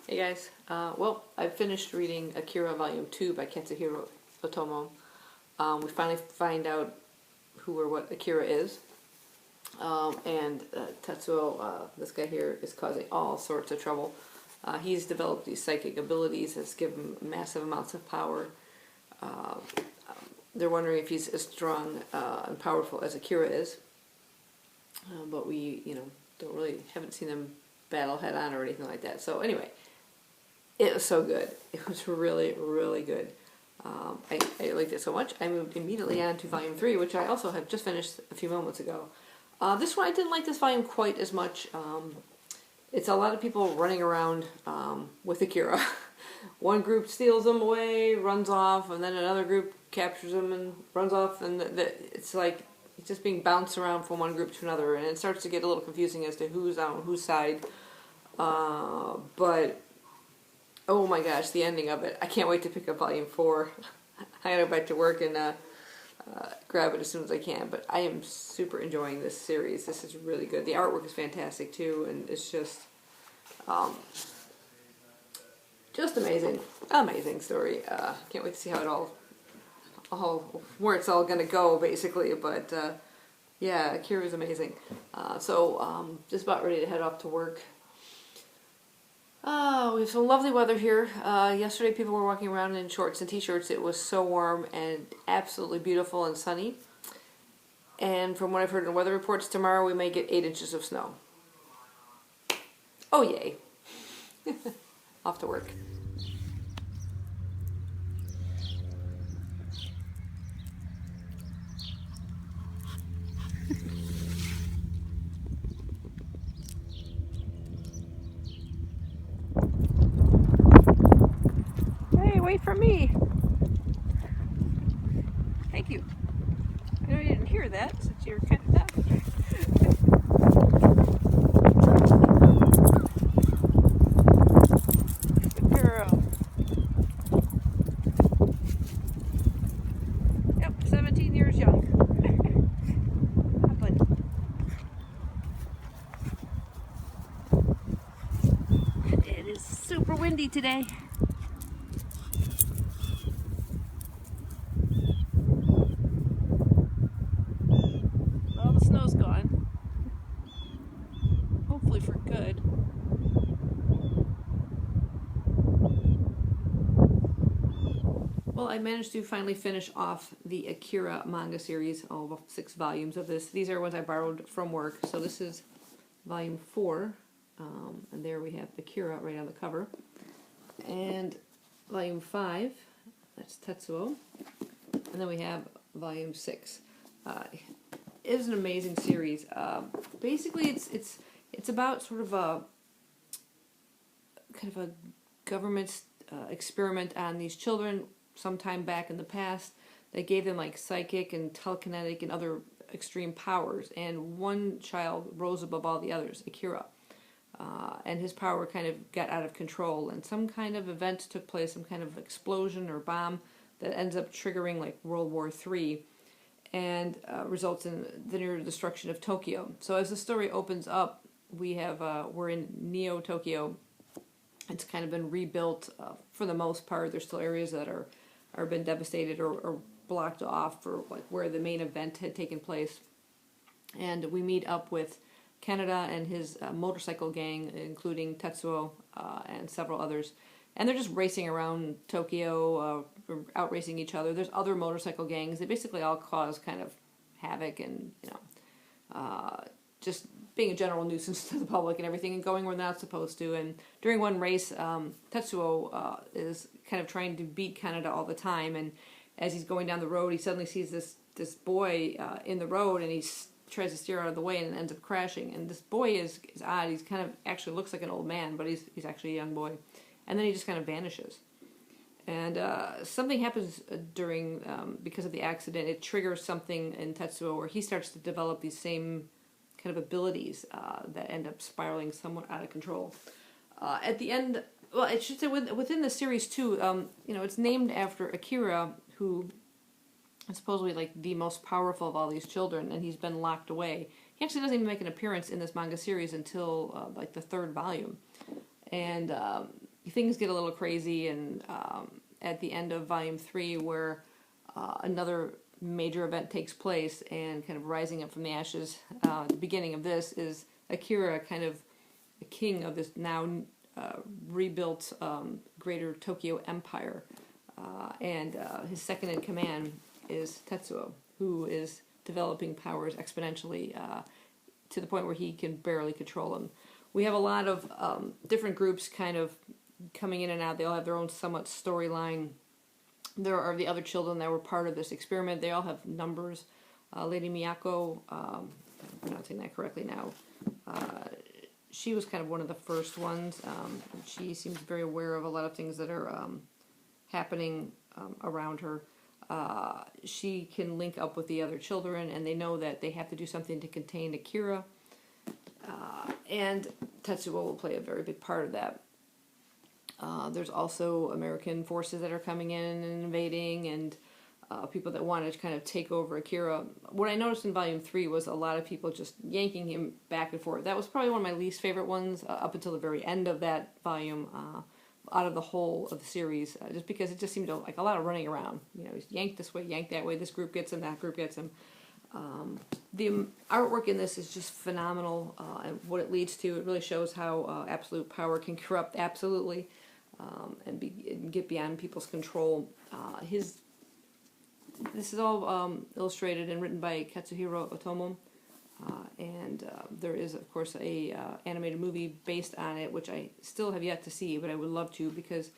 Hey guys, well, I finished reading Akira Volume 2 by Katsuhiro Otomo. We finally find out who or what Akira is. And Tetsuo, this guy here, is causing all sorts of trouble. He's developed these psychic abilities that's given him massive amounts of power. They're wondering if he's as strong and powerful as Akira is. But we, haven't seen them battle head on or anything like that. So anyway, it was so good. It was really, really good. I liked it so much. I moved immediately on to Volume 3, which I also have just finished a few moments ago. This one, I didn't like this volume quite as much. It's a lot of people running around with Akira. One group steals him away, runs off, and then another group captures him and runs off, and it's like he's just being bounced around from one group to another, and it starts to get a little confusing as to who's on whose side. But oh my gosh, the ending of it. I can't wait to pick up Volume 4. I gotta go back to work and grab it as soon as I can. But I am super enjoying this series. This is really good. The artwork is fantastic too, and it's just amazing. Amazing story. Can't wait to see how it all where it's all gonna go, basically. But yeah, Akira is amazing. So just about ready to head off to work. We have some lovely weather here. Yesterday people were walking around in shorts and t-shirts. It was so warm and absolutely beautiful and sunny. And from what I've heard in weather reports, tomorrow we may get 8 inches of snow. Oh yay. Off to work. Hey, wait for me. Thank you. I know you didn't hear that since you were kind of deaf. Good girl. Yep, 17 years young. But it is super windy today. All the snow's gone. Hopefully for good. Well, I managed to finally finish off the Akira manga series, all 6 volumes of this. These are ones I borrowed from work. So this is volume 4, and there we have Akira right on the cover. And volume 5, that's Tetsuo. And then we have volume 6. It is an amazing series. Basically, it's about sort of a kind of a government experiment on these children sometime back in the past. They gave them like psychic and telekinetic and other extreme powers, and one child rose above all the others, Akira, and his power kind of got out of control, and some kind of event took place, some kind of explosion or bomb that ends up triggering like World War III, and results in the near destruction of Tokyo. So as the story opens up, we're in Neo Tokyo. It's kind of been rebuilt for the most part. There's still areas that are been devastated or blocked off for like where the main event had taken place. And we meet up with Canada and his motorcycle gang, including Tetsuo and several others. And they're just racing around Tokyo, outracing each other. There's other motorcycle gangs. They basically all cause kind of havoc and, just being a general nuisance to the public and everything, and going where they're not supposed to. And during one race, Tetsuo is kind of trying to beat Canada all the time. And as he's going down the road, he suddenly sees this boy in the road, and he tries to steer out of the way and ends up crashing. And this boy is odd. He's kind of actually looks like an old man, but he's actually a young boy. And then he just kind of vanishes. And something happens during, because of the accident, it triggers something in Tetsuo where he starts to develop these same kind of abilities that end up spiraling somewhat out of control. At the end, well, I should say within the series too, it's named after Akira, who is supposedly like the most powerful of all these children, and he's been locked away. He actually doesn't even make an appearance in this manga series until like the 3rd volume. And things get a little crazy, and at the end of volume 3, where another major event takes place, and kind of rising up from the ashes, the beginning of this is Akira, kind of the king of this now rebuilt greater Tokyo Empire, and his second in command is Tetsuo, who is developing powers exponentially to the point where he can barely control them. We have a lot of different groups kind of coming in and out. They all have their own somewhat storyline. There are the other children that were part of this experiment. They all have numbers. Lady Miyako, I'm pronouncing that correctly now, she was kind of one of the first ones. She seems very aware of a lot of things that are happening around her. She can link up with the other children, and they know that they have to do something to contain Akira. And Tetsuo will play a very big part of that. There's also American forces that are coming in and invading, and people that want to kind of take over Akira. What I noticed in Volume 3 was a lot of people just yanking him back and forth. That was probably one of my least favorite ones up until the very end of that volume, out of the whole of the series, just because it just seemed like a lot of running around. You know, he's yanked this way, yanked that way, this group gets him, that group gets him. The artwork in this is just phenomenal, and what it leads to, it really shows how absolute power can corrupt absolutely, and get beyond people's control. This is all illustrated and written by Katsuhiro Otomo, and there is, of course, a animated movie based on it, which I still have yet to see, but I would love to, because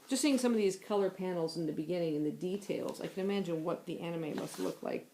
just seeing some of these color panels in the beginning and the details, I can imagine what the anime must look like.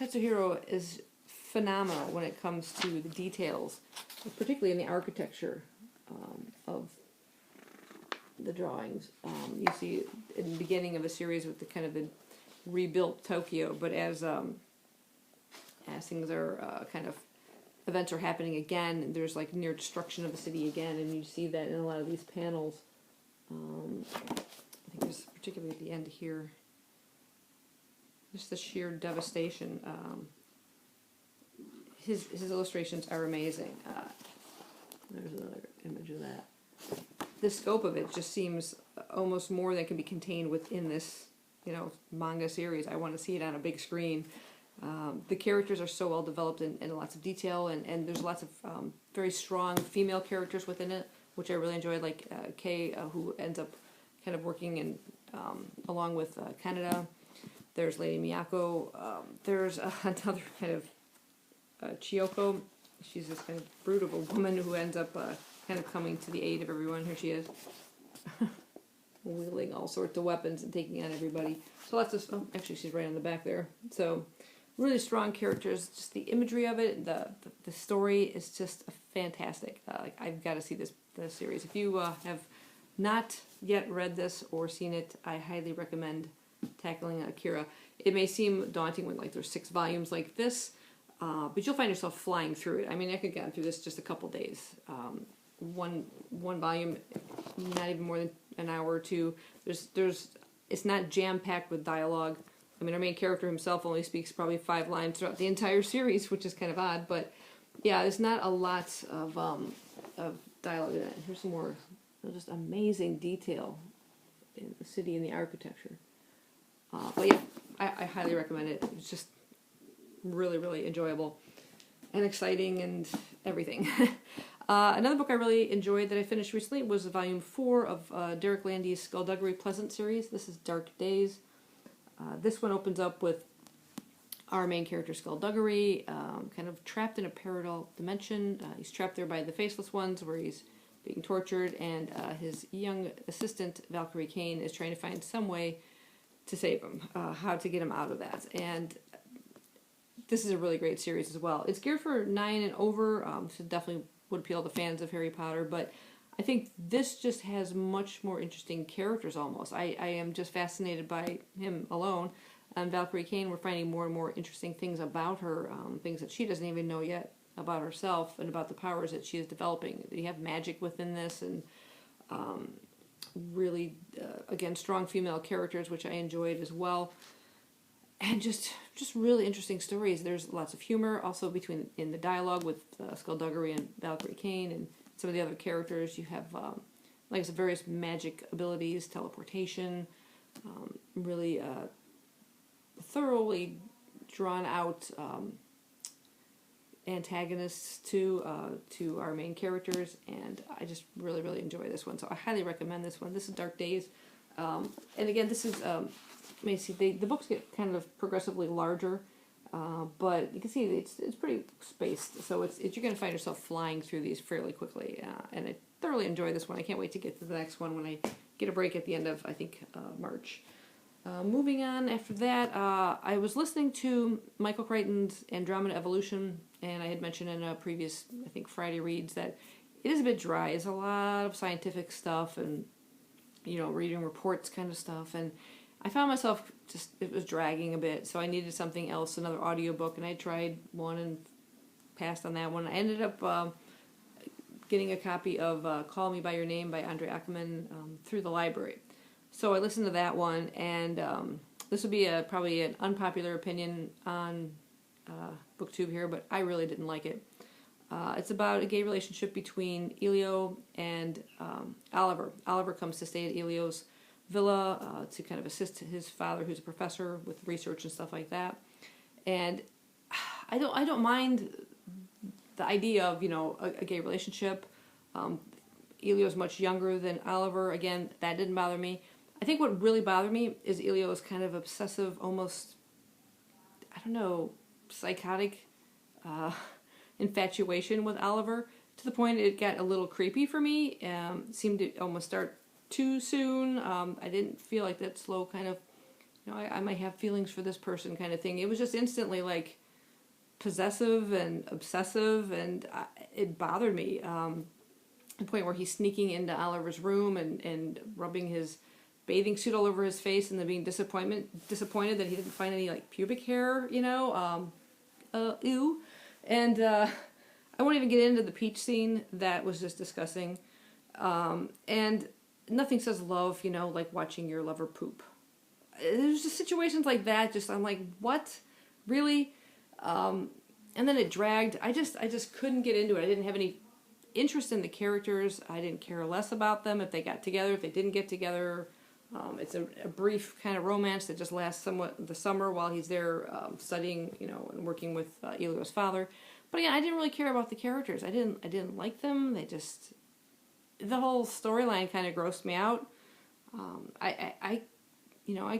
Katsuhiro is phenomenal when it comes to the details, particularly in the architecture of the drawings. You see in the beginning of a series with the kind of the rebuilt Tokyo, but as things are kind of events are happening again, there's like near destruction of the city again, and you see that in a lot of these panels. I think there's particularly at the end here, just the sheer devastation. His illustrations are amazing. There's another image of that. The scope of it just seems almost more than can be contained within this, manga series. I want to see it on a big screen. The characters are so well developed in lots of detail, and there's lots of very strong female characters within it, which I really enjoyed, like Kei, who ends up kind of working in along with Kaneda. There's Lady Miyako. There's another kind of Chiyoko. She's this kind of brute of a woman who ends up kind of coming to the aid of everyone. Here she is. Wielding all sorts of weapons and taking on everybody. So lots of... Oh, actually, she's right on the back there. So, really strong characters. Just the imagery of it, the story is just fantastic. I've got to see this series. If you have not yet read this or seen it, I highly recommend tackling Akira. It may seem daunting when there's 6 volumes like this, but you'll find yourself flying through it. I mean, I could get through this just a couple days. One volume, not even more than an hour or two. It's not jam-packed with dialogue. I mean, our main character himself only speaks probably 5 lines throughout the entire series, which is kind of odd. But yeah, there's not a lot of dialogue in it. Here's some more just amazing detail in the city and the architecture. But yeah, I highly recommend it. It's just really, really enjoyable and exciting and everything. Another book I really enjoyed that I finished recently was Volume 4 of Derek Landy's Skulduggery Pleasant series. This is Dark Days. This one opens up with our main character, Skulduggery, kind of trapped in a parallel dimension. He's trapped there by the Faceless Ones, where he's being tortured, and his young assistant, Valkyrie Kane, is trying to find some way to save him, how to get him out of that. And this is a really great series as well. It's geared for 9 and over, so definitely would appeal to fans of Harry Potter, but I think this just has much more interesting characters almost. I am just fascinated by him alone. And Valkyrie Kane, we're finding more and more interesting things about her, things that she doesn't even know yet about herself and about the powers that she is developing. You have magic within this, and really, again, strong female characters, which I enjoyed as well. And just really interesting stories. There's lots of humor also in the dialogue with Skulduggery and Valkyrie Kane, and some of the other characters. You have, like I said, various magic abilities, teleportation, really thoroughly drawn out antagonists to our main characters, and I just really, really enjoy this one. So I highly recommend this one. This is Dark Days, and again, this is the books get kind of progressively larger, but you can see it's pretty spaced. So you're going to find yourself flying through these fairly quickly, and I thoroughly enjoy this one. I can't wait to get to the next one when I get a break at the end of, I think, March. Moving on after that, I was listening to Michael Crichton's Andromeda Evolution, and I had mentioned in a previous, I think, Friday reads that it is a bit dry. It's a lot of scientific stuff and, reading reports kind of stuff, and I found myself it was dragging a bit, so I needed something else, another audiobook, and I tried one and passed on that one. I ended up getting a copy of Call Me By Your Name by Andre Ackerman through the library. So I listened to that one, and this would be probably an unpopular opinion on BookTube here, but I really didn't like it. It's about a gay relationship between Elio and Oliver. Oliver comes to stay at Elio's villa to kind of assist his father, who's a professor, with research and stuff like that. And I don't mind the idea of a gay relationship. Elio's much younger than Oliver. Again, that didn't bother me. I think what really bothered me is Elio's kind of obsessive, almost, psychotic infatuation with Oliver, to the point it got a little creepy for me. Seemed to almost start too soon. I didn't feel like that slow kind of, I might have feelings for this person kind of thing. It was just instantly like possessive and obsessive, and it bothered me. The point where he's sneaking into Oliver's room and rubbing his bathing suit all over his face, and then being disappointed that he didn't find any like pubic hair, ew. And I won't even get into the peach scene. That was just disgusting. And nothing says love, like watching your lover poop. There's just situations like that. I'm like, what, really? And then it dragged. I just couldn't get into it. I didn't have any interest in the characters. I didn't care less about them if they got together, if they didn't get together. It's a brief kind of romance that just lasts somewhat the summer while he's there studying, and working with Elio's father. But again, I didn't really care about the characters. I didn't like them. The whole storyline kind of grossed me out. I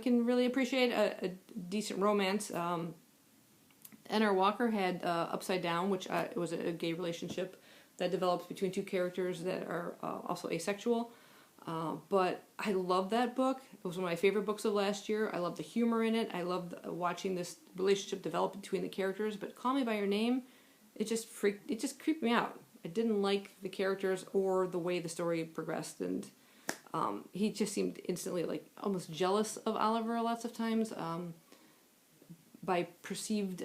can really appreciate a decent romance. N.R. Walker had Upside Down, which was a gay relationship that develops between two characters that are also asexual. But I love that book. It was one of my favorite books of last year. I love the humor in it. I loved watching this relationship develop between the characters. But Call Me By Your Name, it just creeped me out. I didn't like the characters or the way the story progressed, and he just seemed instantly like almost jealous of Oliver lots of times by perceived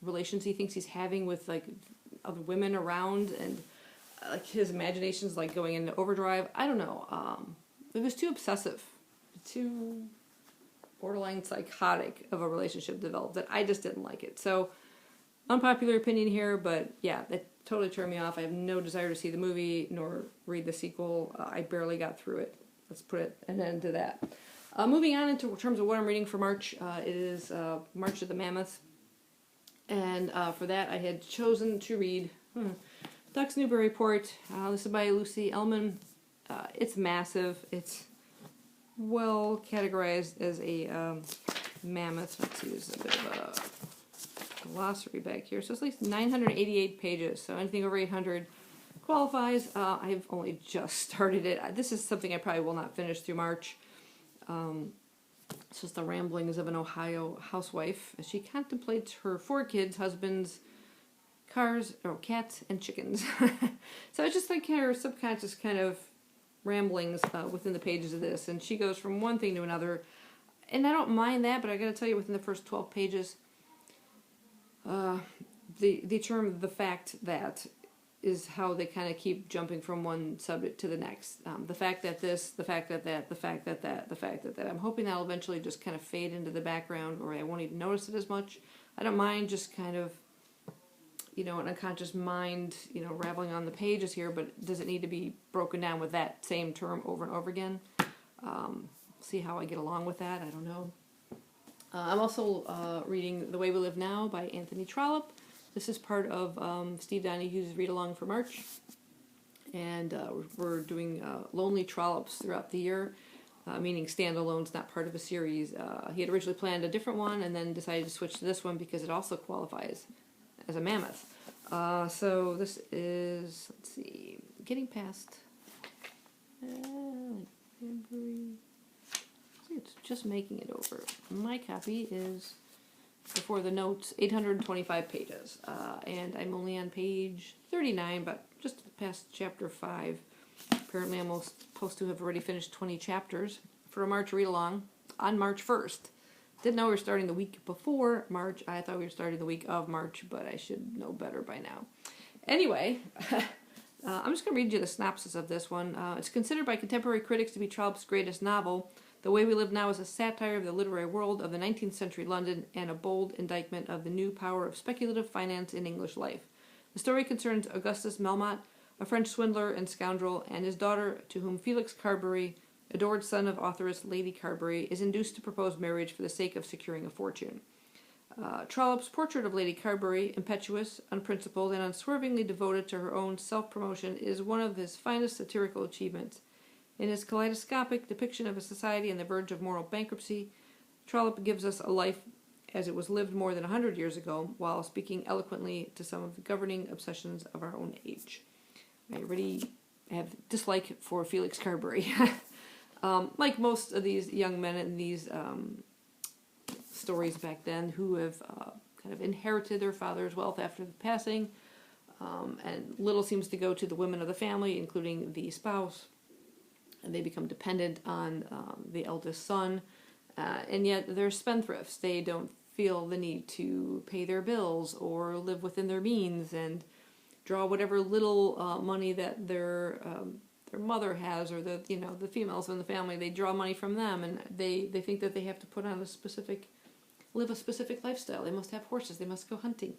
relations he thinks he's having with like other women around, and like his imagination's like going into overdrive. I don't know. It was too obsessive, too borderline psychotic of a relationship developed that I just didn't like it. So, unpopular opinion here, but yeah, that totally turned me off. I have no desire to see the movie nor read the sequel. I barely got through it. Let's put an end to that. Moving on into terms of what I'm reading for March, it is March of the Mammoth. And for that, I had chosen to read Duck's Newbury Port. This is by Lucy Ellman. It's massive. It's well categorized as a mammoth. Let's see, there's a bit of a glossary back here. So it's at least 988 pages. So anything over 800 qualifies. I've only just started it. This is something I probably will not finish through March. It's just the ramblings of an Ohio housewife as she contemplates her 4 kids, husbands, cats, and chickens. So it's just like her subconscious kind of ramblings within the pages of this, and she goes from one thing to another, and I don't mind that, but I gotta tell you, within the first 12 pages, the term "the fact that" is how they kind of keep jumping from one subject to the next. The fact that this, the fact that that, the fact that that, the fact that that. I'm hoping that'll eventually just kind of fade into the background, or I won't even notice it as much. I don't mind just kind of you know, an unconscious mind, you know, raveling on the pages here, but does it need to be broken down with that same term over and over again? See how I get along with that. I don't know. I'm also reading The Way We Live Now by Anthony Trollope. This is part of Steve Donohue's Read Along for March. And we're doing Lonely Trollops throughout the year, meaning standalones, not part of a series. He had originally planned a different one and then decided to switch to this one because it also qualifies as a mammoth. So this is, let's see, getting past February. It's just making it over. My copy is, before the notes, 825 pages. And I'm only on page 39, but just past chapter 5. Apparently I'm supposed to have already finished 20 chapters for a March read-along on March 1st. Didn't know we were starting the week before March. I thought we were starting the week of March, but I should know better by now. Anyway, I'm just going to read you the synopsis of this one. It's considered by contemporary critics to be Trollope's greatest novel. The Way We Live Now is a satire of the literary world of the 19th century London and a bold indictment of the new power of speculative finance in English life. The story concerns Augustus Melmotte, a French swindler and scoundrel, and his daughter, to whom Felix Carberry, adored son of authoress Lady Carberry, is induced to propose marriage for the sake of securing a fortune. Trollope's portrait of Lady Carberry, impetuous, unprincipled, and unswervingly devoted to her own self-promotion, is one of his finest satirical achievements. In his kaleidoscopic depiction of a society on the verge of moral bankruptcy, Trollope gives us a life as it was lived more than 100 years ago, while speaking eloquently to some of the governing obsessions of our own age. I already have dislike for Felix Carberry. Like most of these young men in these stories back then, who have kind of inherited their father's wealth after the passing, and little seems to go to the women of the family, including the spouse, and they become dependent on the eldest son, and yet they're spendthrifts. They don't feel the need to pay their bills or live within their means and draw whatever little money that their mother has, or the females in the family. They draw money from them, and they think that they have to put on live a specific lifestyle. They must have horses. They must go hunting.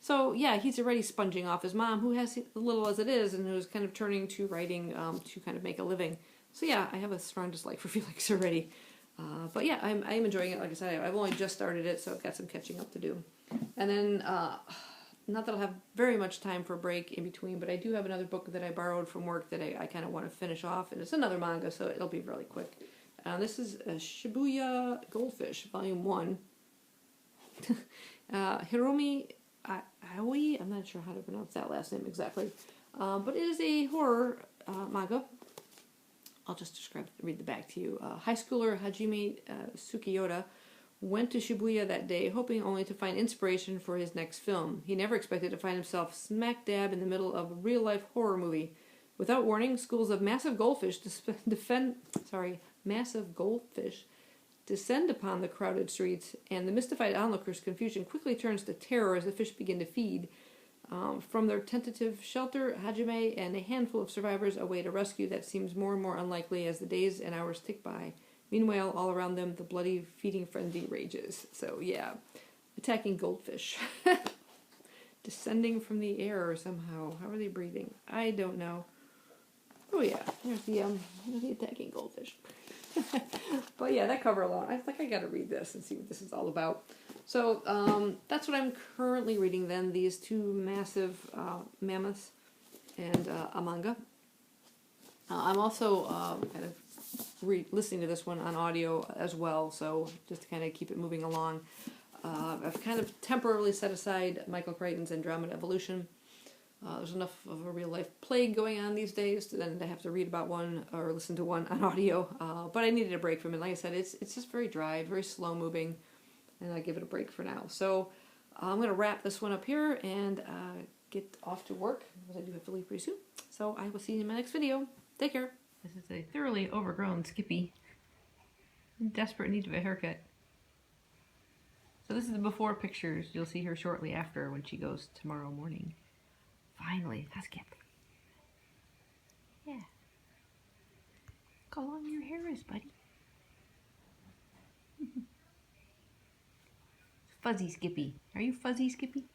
So yeah, he's already sponging off his mom, who has little as it is, and who's kind of turning to writing to kind of make a living. So yeah, I have a strong dislike for Felix already. But yeah, I'm enjoying it. Like I said, I've only just started it, so I've got some catching up to do. And then, not that I'll have very much time for a break in between, but I do have another book that I borrowed from work that I kind of want to finish off, and it's another manga, so it'll be really quick. This is Shibuya Goldfish, Volume 1. Hiromi Aoi, I'm not sure how to pronounce that last name exactly, but it is a horror manga. I'll just read the back to you. High schooler Hajime Tsukiyoda went to Shibuya that day, hoping only to find inspiration for his next film. He never expected to find himself smack dab in the middle of a real-life horror movie. Without warning, schools of massive goldfish descend upon the crowded streets, and the mystified onlookers' confusion quickly turns to terror as the fish begin to feed. From their tentative shelter, Hajime and a handful of survivors await a rescue that seems more and more unlikely as the days and hours tick by. Meanwhile, all around them, the bloody feeding frenzy rages. So yeah, attacking goldfish. Descending from the air somehow. How are they breathing? I don't know. Oh yeah, there's the attacking goldfish. But yeah, that cover alone, I was like, I gotta read this and see what this is all about. So that's what I'm currently reading then, these two massive mammoths and a manga. I'm also kind of listening to this one on audio as well, so just to kind of keep it moving along. I've kind of temporarily set aside Michael Crichton's Andromeda Evolution. There's enough of a real-life plague going on these days to then to have to read about one or listen to one on audio. But I needed a break from it. Like I said, it's just very dry, very slow-moving, and I give it a break for now. So I'm going to wrap this one up here and get off to work, because I do have to leave pretty soon. So I will see you in my next video. Take care. This is a thoroughly overgrown Skippy in desperate need of a haircut. So this is the before pictures. You'll see her shortly after when she goes tomorrow morning. Finally, that's Skip. Yeah. Look how long your hair is, buddy. Fuzzy Skippy. Are you fuzzy Skippy?